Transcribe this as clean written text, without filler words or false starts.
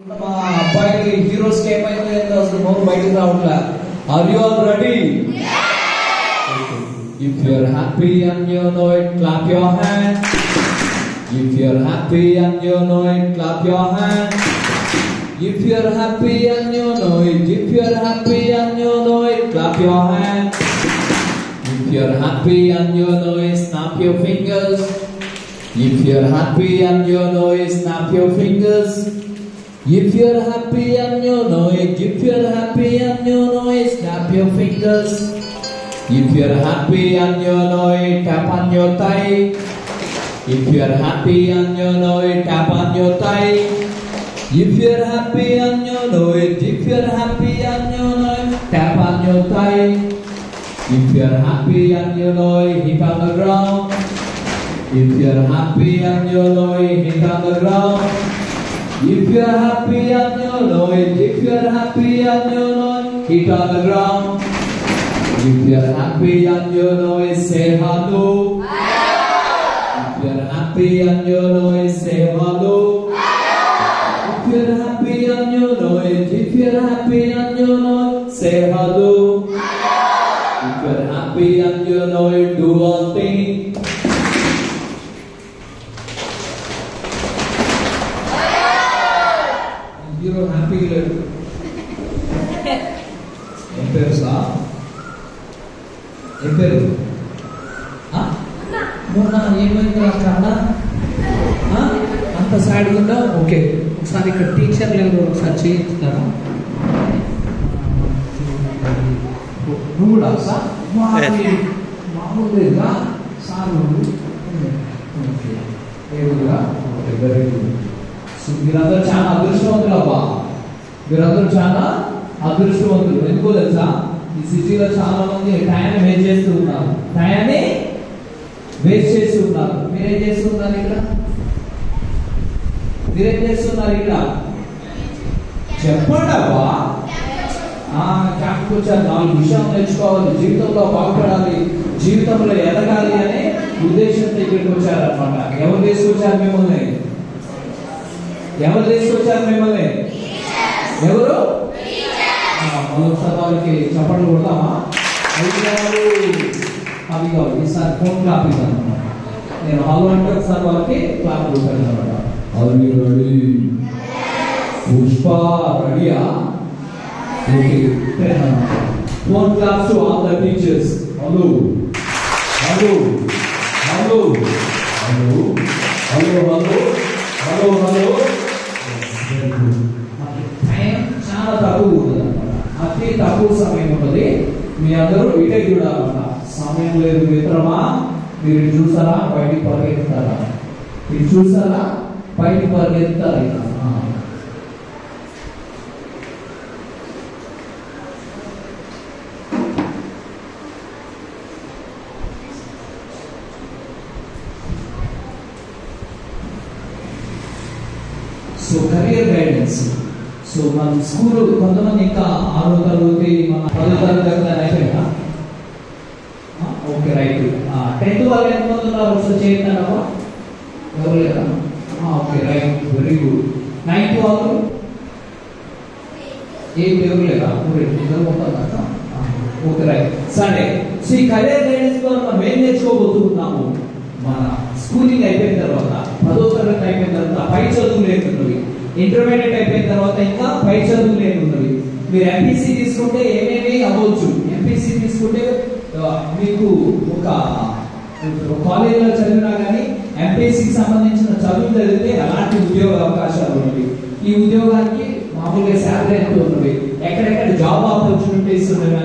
మా అబ్బాయికి హీరోస్ కి ఏమైంది అసలు నోరు బయటికి రావట్లే. Are you all ready? If you're happy and you know it, clap your hand. If you're happy and you know it, clap your hand. If you're happy and you know it, if you're happy and you know it, clap your hand. If you're happy and you know it, snap your fingers. If you're happy and you know it, snap your fingers. If you're happy and you know it, if you're happy and you know it, snap your fingers. If you're happy and you know it, tap on your thigh. If you're happy and you know it, tap on your thigh. If you're happy and you know it, if you're happy and you know it, tap on your thigh. If you're happy and you know it, hit on the ground. If you're happy and you know it, hit on the ground. If you're happy and you know it, if you're happy and you know it, hit on the ground. If you're happy and you know it, say hello. If you're happy and you know it, say hello. If you're happy and you know it, if you're happy and you know it, say hello. If you're happy and you know it, do all things. You're happy level. Emperor Emperor. మొన్న ఏమైంది అక్కడ అంత సాడ్గా okay ఒకసారి ఇక్కడ teacher లేరు ఒకసారి చేయిస్తారా నువ్వు కూడా సార్ మామూలుగా సార్ ఏడుగా వెరీ గుడ్. మీరందరూ చాలా అదృష్టవంతులు అబ్బా, మీరందరూ చాలా అదృష్టవంతులు. ఎందుకో తెలుసా, ఈ సిటీలో చాలా మంది టైం వేస్ట్ చేస్తూ ఉన్నారు, టైంని వేస్ట్ చేస్తూ ఉన్నారు. మీరేం చేస్తున్నారు ఇక్కడ? మీరేం చేస్తున్నారు ఇక్కడ? చెప్పండి అబ్బా. క్యాంప్కి వచ్చారు, 4 విషయాలు నేర్చుకోవాలి, జీవితంలో బాగుపడాలి, జీవితంలో ఎదగాలి అనే ఉద్దేశంతో ఇక్కడికి వచ్చారనమాట. ఎవరు తీసుకొచ్చారు మిమ్మల్ని? ఎవరు తీసుకొచ్చారు మిమ్మల్ని? ఎవరు? మరోసారి వాళ్ళకి చప్పట్లు కొడతామా? అవి కావాలి. ఈసారి ఫోన్ క్లాప్ ఇద్దాం అనమాట. నేను హలో అంటే ఒకసారి వాళ్ళకి క్లాప్ కొట్టాను అనమాట. అది రెడీ? పుష్ప రెడీయా? Okay. Phone claps to all the teachers. Hello hello hello hello hello hello hello hello. Time చాలా తక్కువ ఉంటుంది అనమాట, అతి తక్కువ సమయం ఉంటుంది. మీ అందరూ ఇటే చూడాలన్నమాట. సమయం లేదు మిత్రమా, మీరు ఇటు చూసారా బయటికి పరిగెత్తారా? ఇటు చూసారా బయటికి పరిగెత్తారా? So career guidance. సో మన స్కూల్ కొంతమంది ఇంకా 6వ తరగతి మన 10వ తరగతి అయిపోయినా ఓకే రైట్. 10th వాళ్ళు ఎంతమంది ఉన్నారు ఒకసారి చేయండి. ఎవరు లేదా? Okay right, very good. 9th వాళ్ళు ఏం ఎవరు లేదా? ఇద్దరు మొత్తం. Okay right. సండే. సో ఈ కెరియర్ గైడెన్స్ ద్వారా మనం ఏం నేర్చుకోబోతున్నాము? మన స్కూలింగ్ అయిపోయిన తర్వాత 10వ తరగతి అయిపోయిన తర్వాత పై చదువులు ఏమున్నవి, ఇంటర్మీడియట్ అయిపోయిన తర్వాత ఇంకా పై చదువులు ఏమున్నవి. మీరు ఎంపీసీ తీసుకుంటే ఏమేమి అవ్వచ్చు. ఎంపీసీ తీసుకుంటే మీకు ఒక కాలేజీలో చదివినా కానీ ఎంపీసీకి సంబంధించిన చదువు చదివితే అలాంటి ఉద్యోగ అవకాశాలు ఉన్నవి. ఈ ఉద్యోగానికి మామూలుగా శాలరీ ఎంత ఉన్నవి, ఎక్కడెక్కడ జాబ్ ఆపర్చునిటీస్ ఉన్నవి